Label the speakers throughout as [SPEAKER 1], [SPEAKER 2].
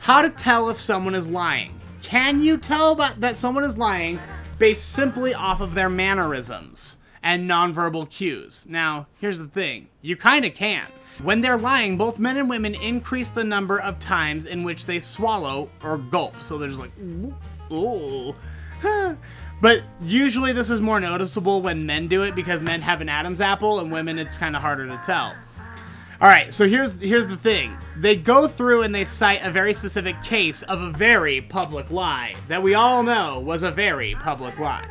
[SPEAKER 1] How to tell if someone is lying. Can you tell that someone is lying based simply off of their mannerisms and nonverbal cues? Now, here's the thing. You kind of can. When they're lying, both men and women increase the number of times in which they swallow or gulp. So there's like, ooh. But usually this is more noticeable when men do it because men have an Adam's apple and women it's kind of harder to tell. All right, so here's the thing. They go through and they cite a very specific case of a very public lie that we all know was a very public lie.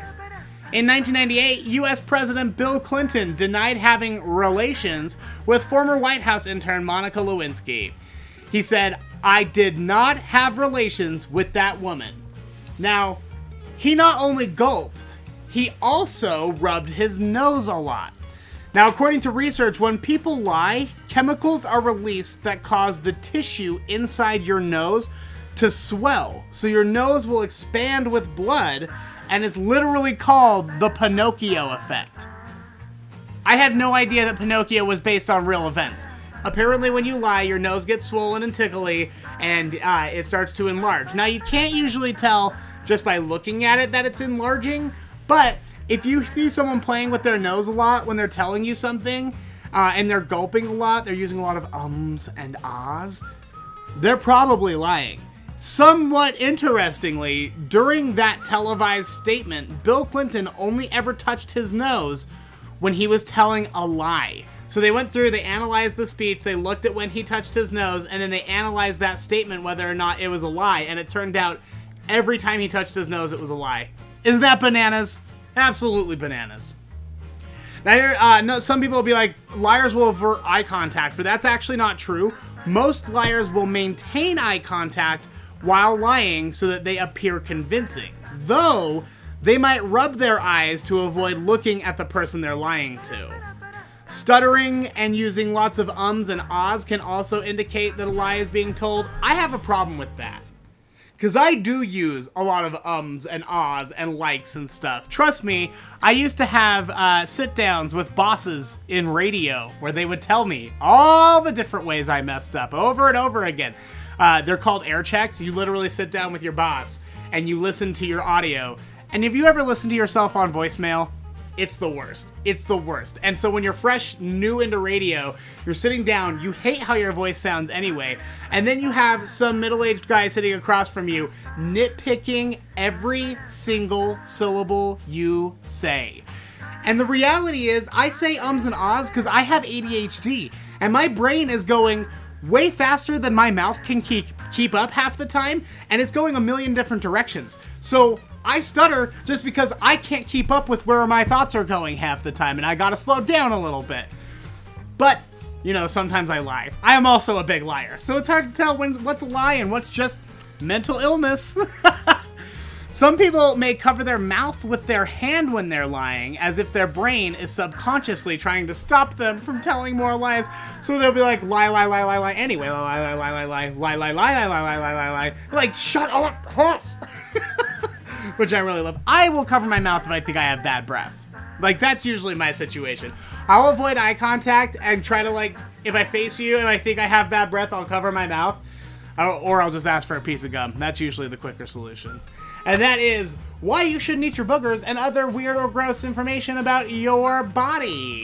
[SPEAKER 1] In 1998, U.S. President Bill Clinton denied having relations with former White House intern Monica Lewinsky. He said, "I did not have relations with that woman." Now, he not only gulped, he also rubbed his nose a lot. Now, according to research, when people lie, chemicals are released that cause the tissue inside your nose to swell. So your nose will expand with blood, and it's literally called the Pinocchio effect. I had no idea that Pinocchio was based on real events. Apparently, when you lie, your nose gets swollen and tickly, and it starts to enlarge. Now, you can't usually tell just by looking at it that it's enlarging, but if you see someone playing with their nose a lot when they're telling you something, and they're gulping a lot, they're using a lot of ums and ahs, they're probably lying. Somewhat interestingly, during that televised statement, Bill Clinton only ever touched his nose when he was telling a lie. So they went through, they analyzed the speech, they looked at when he touched his nose, and then they analyzed that statement whether or not it was a lie, and it turned out every time he touched his nose, it was a lie. Isn't that bananas? Absolutely bananas. Now, some people will be like, liars will avert eye contact, but that's actually not true. Most liars will maintain eye contact while lying so that they appear convincing, though they might rub their eyes to avoid looking at the person they're lying to. Stuttering and using lots of ums and ahs can also indicate that a lie is being told. I have a problem with that, because I do use a lot of ums and ahs and likes and stuff. Trust me, I used to have sit-downs with bosses in radio where they would tell me all the different ways I messed up over and over again. They're called air checks. You literally sit down with your boss and you listen to your audio. And if you ever listen to yourself on voicemail, it's the worst. It's the worst. And so when you're fresh, new into radio, you're sitting down, you hate how your voice sounds anyway, and then you have some middle-aged guy sitting across from you nitpicking every single syllable you say. And the reality is, I say ums and ahs because I have ADHD, and my brain is going way faster than my mouth can keep up half the time, and it's going a million different directions. So I stutter just because I can't keep up with where my thoughts are going half the time, and I gotta slow down a little bit. But, sometimes I lie. I am also a big liar, so it's hard to tell what's a lie and what's just mental illness. Some people may cover their mouth with their hand when they're lying, as if their brain is subconsciously trying to stop them from telling more lies. So they'll be like, lie, lie, lie, lie, lie, anyway, lie, lie, lie, lie, lie, lie, lie, lie, lie, lie, lie, lie, lie, lie. Like, shut up, horse! Which I really love. I will cover my mouth if I think I have bad breath. Like, that's usually my situation. I'll avoid eye contact and try to, if I face you and I think I have bad breath, I'll cover my mouth. Or I'll just ask for a piece of gum. That's usually the quicker solution. And that is why you shouldn't eat your boogers and other weird or gross information about your body.